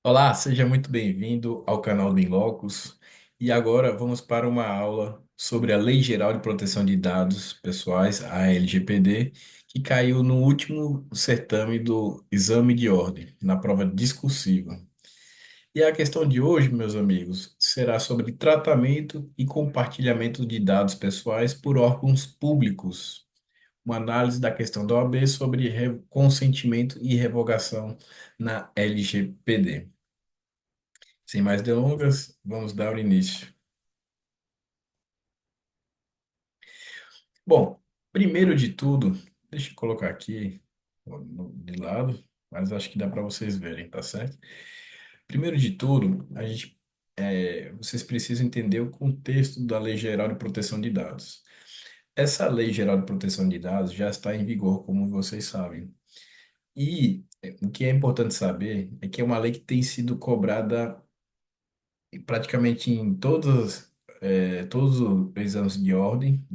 Olá, seja muito bem-vindo ao canal do Inlocus. E agora vamos para uma aula sobre a Lei Geral de Proteção de Dados Pessoais, a LGPD, que caiu no último certame do exame de ordem, na prova discursiva. E a questão de hoje, meus amigos, será sobre tratamento e compartilhamento de dados pessoais por órgãos públicos. Uma análise da questão da OAB sobre consentimento e revogação na LGPD. Sem mais delongas, vamos dar o início. Bom, primeiro de tudo, deixa eu colocar aqui de lado, mas acho que dá para vocês verem, tá certo? Primeiro de tudo, vocês precisam entender o contexto da Lei Geral de Proteção de Dados. Essa Lei Geral de Proteção de Dados já está em vigor, como vocês sabem. E o que é importante saber é que é uma lei que tem sido cobrada praticamente em todos os exames de ordem,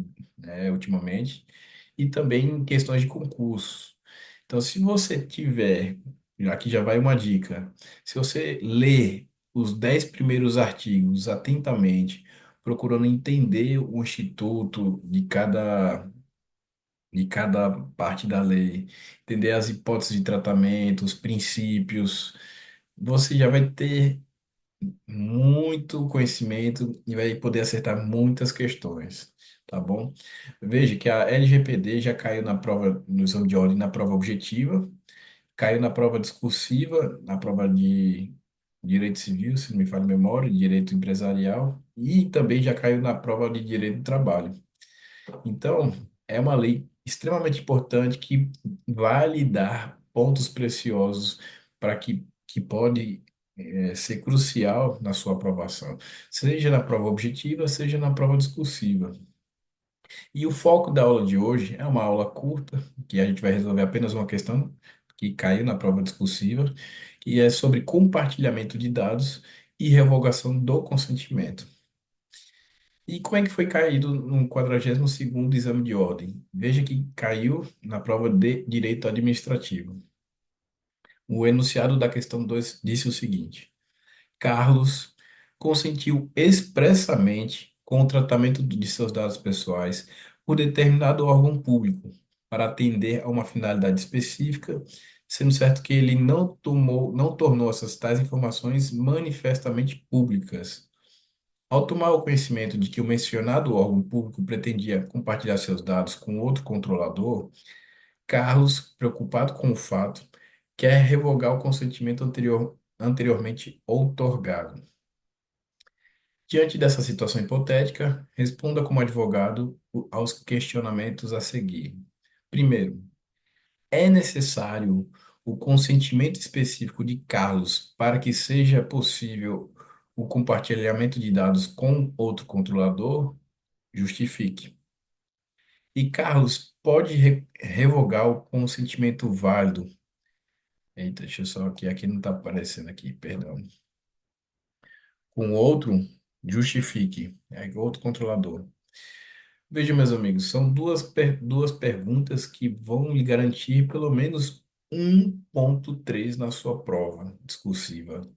ultimamente, e também em questões de concurso. Então, se você tiver, aqui já vai uma dica, se você ler os 10 primeiros artigos atentamente, procurando entender o instituto de cada parte da lei, entender as hipóteses de tratamento, os princípios, você já vai ter muito conhecimento e vai poder acertar muitas questões, tá bom? Veja que a LGPD já caiu na prova, no exame de ordem, na prova objetiva, caiu na prova discursiva, na prova de direito civil, se não me falha a memória, direito empresarial, e também já caiu na prova de direito do trabalho. Então, é uma lei extremamente importante que vai lhe dar pontos preciosos para que pode ser crucial na sua aprovação, seja na prova objetiva, seja na prova discursiva. E o foco da aula de hoje é uma aula curta, que a gente vai resolver apenas uma questão que caiu na prova discursiva, que é sobre compartilhamento de dados e revogação do consentimento. E como é que foi caído no 42º exame de ordem? Veja que caiu na prova de direito administrativo. O enunciado da questão 2 disse o seguinte: Carlos consentiu expressamente com o tratamento de seus dados pessoais por determinado órgão público para atender a uma finalidade específica, sendo certo que ele não tornou essas tais informações manifestamente públicas. Ao tomar o conhecimento de que o mencionado órgão público pretendia compartilhar seus dados com outro controlador, Carlos, preocupado com o fato, quer revogar o consentimento anteriormente outorgado. Diante dessa situação hipotética, responda como advogado aos questionamentos a seguir. Primeiro, é necessário o consentimento específico de Carlos para que seja possível o compartilhamento de dados com outro controlador? Justifique. E Carlos pode revogar o consentimento válido. Eita, deixa eu só aqui não está aparecendo aqui, perdão. Com outro, justifique. É outro controlador. Veja, meus amigos, são duas perguntas que vão lhe garantir pelo menos 1,3 na sua prova discursiva.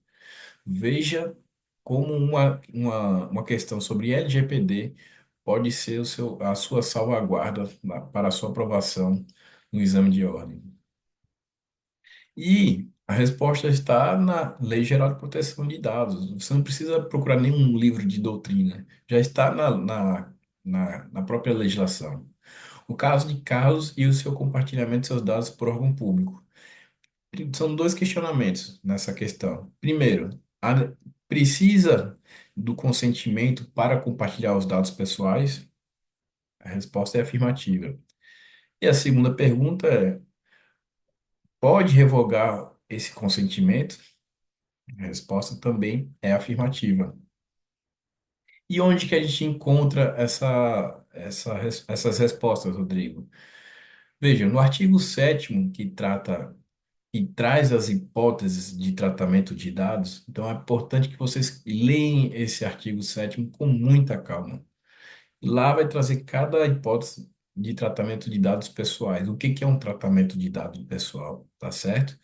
Veja como uma questão sobre LGPD pode ser a sua salvaguarda para a sua aprovação no exame de ordem. E a resposta está na Lei Geral de Proteção de Dados. Você não precisa procurar nenhum livro de doutrina, já está na própria legislação. O caso de Carlos e o seu compartilhamento de seus dados por órgão público. São dois questionamentos nessa questão. Primeiro, precisa do consentimento para compartilhar os dados pessoais? A resposta é afirmativa. E a segunda pergunta é: pode revogar esse consentimento? A resposta também é afirmativa. E onde que a gente encontra essas respostas, Rodrigo? Veja, no artigo 7º, que traz as hipóteses de tratamento de dados, então é importante que vocês leem esse artigo 7º com muita calma. Lá vai trazer cada hipótese de tratamento de dados pessoais. O que que é um tratamento de dado pessoal, tá certo?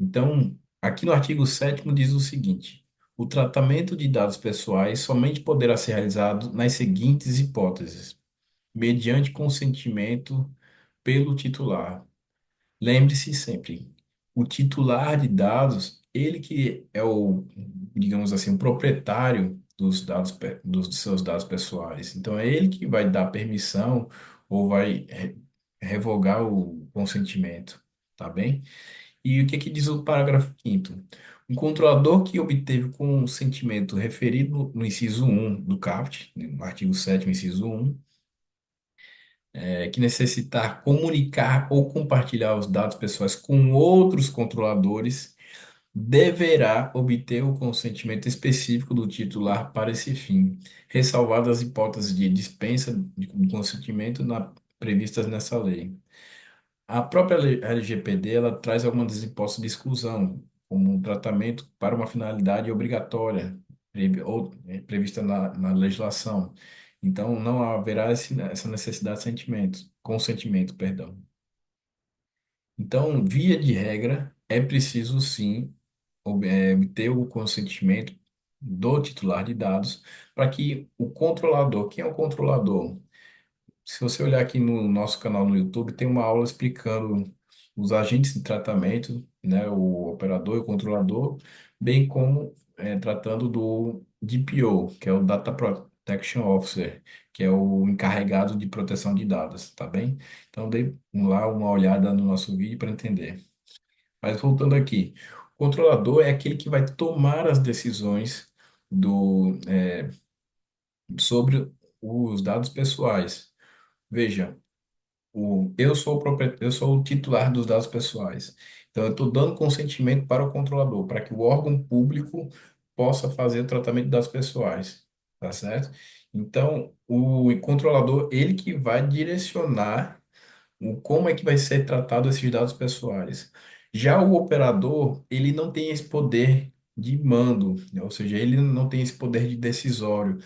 Então, Aqui no artigo 7º diz o seguinte: o tratamento de dados pessoais somente poderá ser realizado nas seguintes hipóteses: mediante consentimento pelo titular. Lembre-se sempre, o titular de dados, ele que é o, digamos assim, o proprietário dos dados, dos seus dados pessoais. Então, é ele que vai dar permissão ou vai revogar o consentimento, tá bem? E o que que diz o parágrafo quinto? Um controlador que obteve o consentimento referido no inciso um do CAPT, no artigo 7º, inciso um, que necessitar comunicar ou compartilhar os dados pessoais com outros controladores, deverá obter o consentimento específico do titular para esse fim, ressalvadas as hipóteses de dispensa de consentimento previstas nessa lei. A própria LGPD ela traz algumas hipóteses de exclusão, como um tratamento para uma finalidade obrigatória, prevista na legislação. Então, não haverá essa necessidade de consentimento, perdão. Então, via de regra, é preciso sim obter o consentimento do titular de dados para que o controlador, quem é o controlador? Se você olhar aqui no nosso canal no YouTube, tem uma aula explicando os agentes de tratamento, né, o operador e o controlador, bem como tratando do DPO, que é o Data Protection Officer, que é o encarregado de proteção de dados, tá bem? Então, dê lá uma olhada no nosso vídeo para entender. Mas voltando aqui, o controlador é aquele que vai tomar as decisões sobre os dados pessoais. Veja, eu sou o titular dos dados pessoais. Então, eu estou dando consentimento para o controlador, para que o órgão público possa fazer o tratamento de dados pessoais, tá certo? Então, o controlador, ele que vai direcionar como é que vai ser tratado esses dados pessoais. Já o operador, ele não tem esse poder de mando, né? Ou seja, ele não tem esse poder de decisório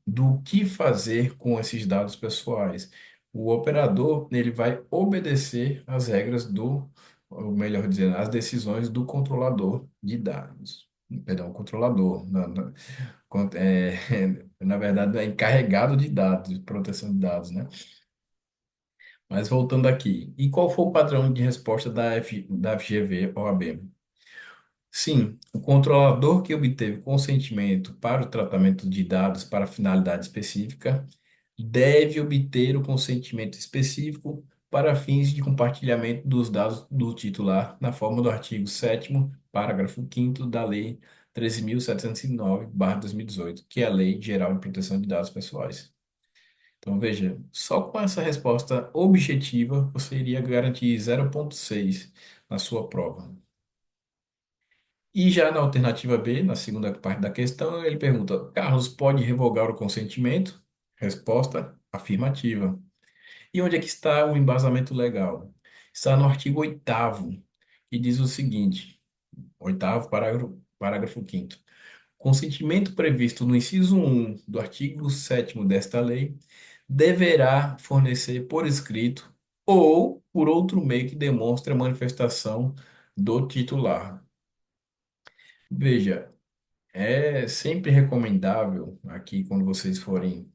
do que fazer com esses dados pessoais. O operador, ele vai obedecer às regras ou melhor dizendo, às decisões do controlador de dados. Perdão, controlador. Na verdade, é encarregado de dados, de proteção de dados, né? Mas voltando aqui, e qual foi o padrão de resposta da FGV OAB? Sim, o controlador que obteve consentimento para o tratamento de dados para finalidade específica deve obter o consentimento específico para fins de compartilhamento dos dados do titular na forma do artigo 7º, parágrafo 5º da Lei 13.709/2018, que é a Lei Geral de Proteção de Dados Pessoais. Então, veja, só com essa resposta objetiva você iria garantir 0,6 na sua prova. E já na alternativa B, na segunda parte da questão, ele pergunta: Carlos pode revogar o consentimento? Resposta afirmativa. E onde é que está o embasamento legal? Está no artigo 8º, que diz o seguinte: 8º, parágrafo 5º. Consentimento previsto no inciso um do artigo 7º desta lei deverá fornecer por escrito ou por outro meio que demonstre a manifestação do titular. Veja, é sempre recomendável aqui quando vocês forem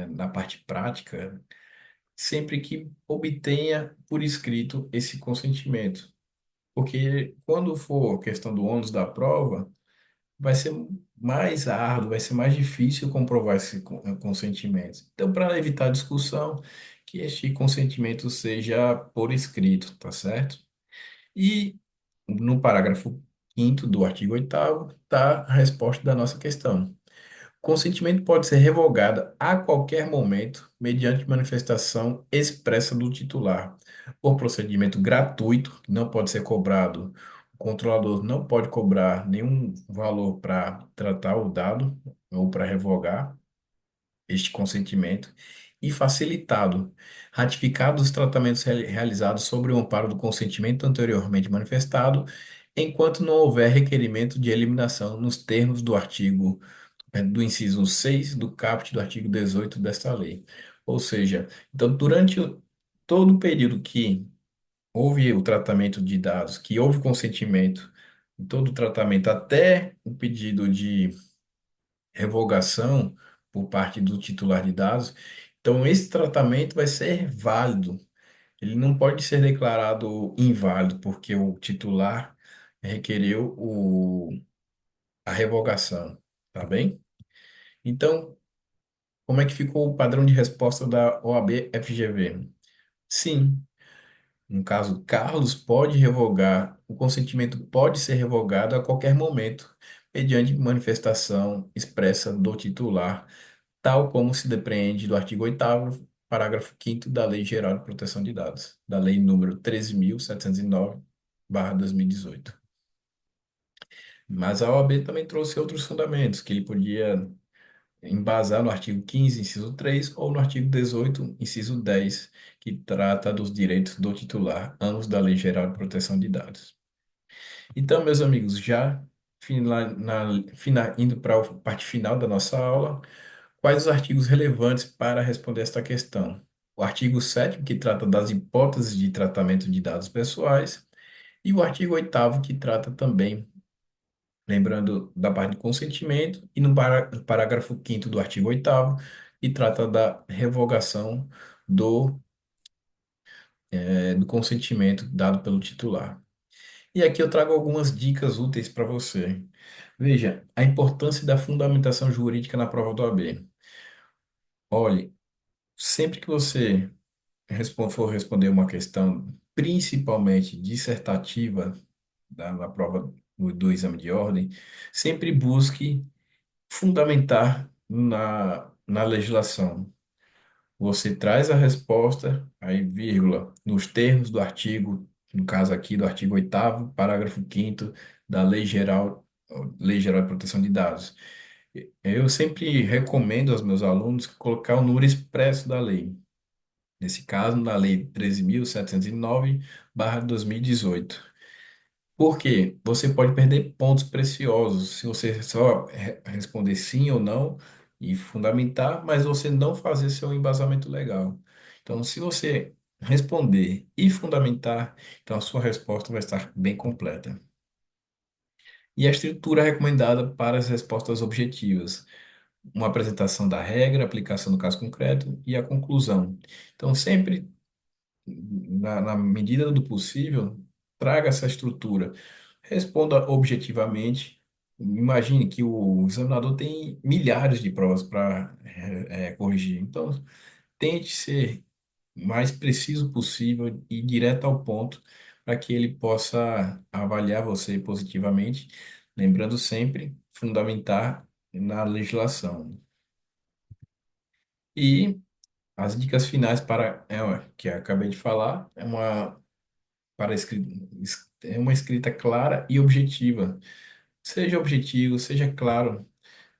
na parte prática, sempre que obtenha por escrito esse consentimento, porque quando for questão do ônus da prova, vai ser mais árduo, vai ser mais difícil comprovar esse consentimento. Então, para evitar discussão, que este consentimento seja por escrito, tá certo? E no parágrafo quinto do artigo 8º está a resposta da nossa questão. O consentimento pode ser revogado a qualquer momento, mediante manifestação expressa do titular, por procedimento gratuito, que não pode ser cobrado. O controlador não pode cobrar nenhum valor para tratar o dado ou para revogar este consentimento, e facilitado, ratificados os tratamentos realizados sobre o amparo do consentimento anteriormente manifestado, enquanto não houver requerimento de eliminação nos termos do artigo do inciso 6 do caput do artigo 18 desta lei. Ou seja, então, durante todo o período que houve o tratamento de dados, que houve consentimento em todo o tratamento, até o pedido de revogação por parte do titular de dados. Então, esse tratamento vai ser válido. Ele não pode ser declarado inválido porque o titular requereu a revogação, tá bem? Então, como é que ficou o padrão de resposta da OAB FGV? Sim, no caso, Carlos pode revogar, o consentimento pode ser revogado a qualquer momento, mediante manifestação expressa do titular, tal como se depreende do artigo 8º, parágrafo 5º da Lei Geral de Proteção de Dados, da Lei número 13.709/2018. Mas a OAB também trouxe outros fundamentos que ele podia embasar no artigo 15, inciso 3, ou no artigo 18, inciso 10, que trata dos direitos do titular, ambos da Lei Geral de Proteção de Dados. Então, meus amigos, já indo para a parte final da nossa aula, quais os artigos relevantes para responder esta questão? O artigo 7º, que trata das hipóteses de tratamento de dados pessoais, e o artigo 8º, que trata também, lembrando da parte de consentimento, e no parágrafo 5º do artigo 8º, que trata da revogação do, do consentimento dado pelo titular. E aqui eu trago algumas dicas úteis para você. Veja, a importância da fundamentação jurídica na prova do AB. Olhe, sempre que você for responder uma questão, principalmente dissertativa, na prova do exame de ordem, sempre busque fundamentar na legislação. Você traz a resposta, aí, vírgula, nos termos do artigo, no caso aqui do artigo 8º, parágrafo 5º da Lei Geral de Proteção de Dados. Eu sempre recomendo aos meus alunos colocar o número expresso da lei. Nesse caso, na Lei 13.709/2018. Por quê? Você pode perder pontos preciosos se você só responder sim ou não e fundamentar, mas você não fazer seu embasamento legal. Então, se você responder e fundamentar, então a sua resposta vai estar bem completa. E a estrutura recomendada para as respostas objetivas: uma apresentação da regra, aplicação do caso concreto e a conclusão. Então, sempre na medida do possível, traga essa estrutura. Responda objetivamente. Imagine que o examinador tem milhares de provas para corrigir. Então, tente ser o mais preciso possível e direto ao ponto para que ele possa avaliar você positivamente, lembrando sempre fundamentar na legislação. E as dicas finais para, que eu acabei de falar, é uma escrita clara e objetiva. Seja objetivo, seja claro,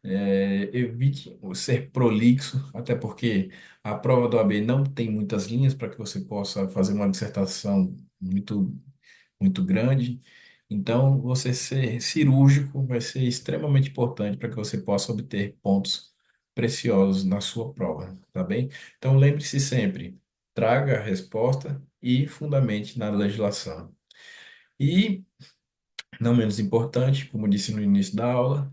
evite ser prolixo, até porque a prova do AB não tem muitas linhas para que você possa fazer uma dissertação muito grande. Então, você ser cirúrgico vai ser extremamente importante para que você possa obter pontos preciosos na sua prova, tá bem? Então, lembre-se sempre, traga a resposta e fundamente na legislação. E, não menos importante, como disse no início da aula,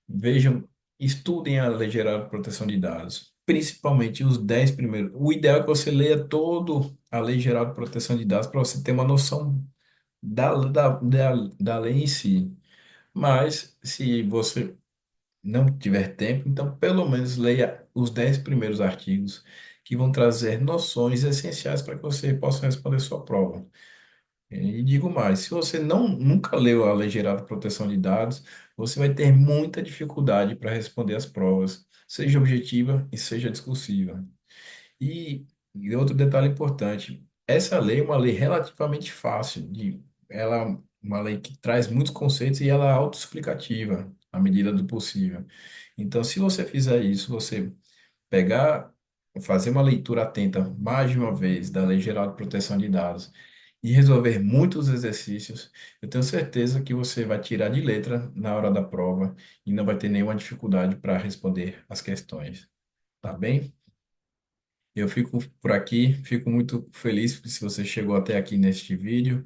vejam, estudem a Lei Geral de Proteção de Dados, principalmente os 10 primeiros. O ideal é que você leia todo a Lei Geral de Proteção de Dados para você ter uma noção da lei em si. Mas, se você não tiver tempo, então pelo menos leia os 10 primeiros artigos que vão trazer noções essenciais para que você possa responder sua prova. E digo mais, se você nunca leu a Lei Geral de Proteção de Dados, você vai ter muita dificuldade para responder as provas, seja objetiva e seja discursiva. E outro detalhe importante, essa lei é uma lei relativamente fácil, ela é uma lei que traz muitos conceitos e ela é autoexplicativa, à medida do possível. Então, se você fizer isso, você pegar, fazer uma leitura atenta mais de uma vez da Lei Geral de Proteção de Dados e resolver muitos exercícios, eu tenho certeza que você vai tirar de letra na hora da prova e não vai ter nenhuma dificuldade para responder as questões. Tá bem? Eu fico por aqui, fico muito feliz se você chegou até aqui neste vídeo.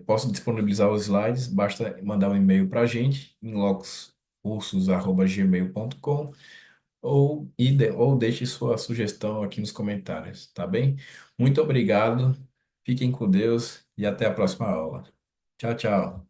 posso disponibilizar os slides, basta mandar um e-mail para a gente, inloxcursos@gmail.com, ou deixe sua sugestão aqui nos comentários, tá bem? Muito obrigado, fiquem com Deus e até a próxima aula. Tchau, tchau.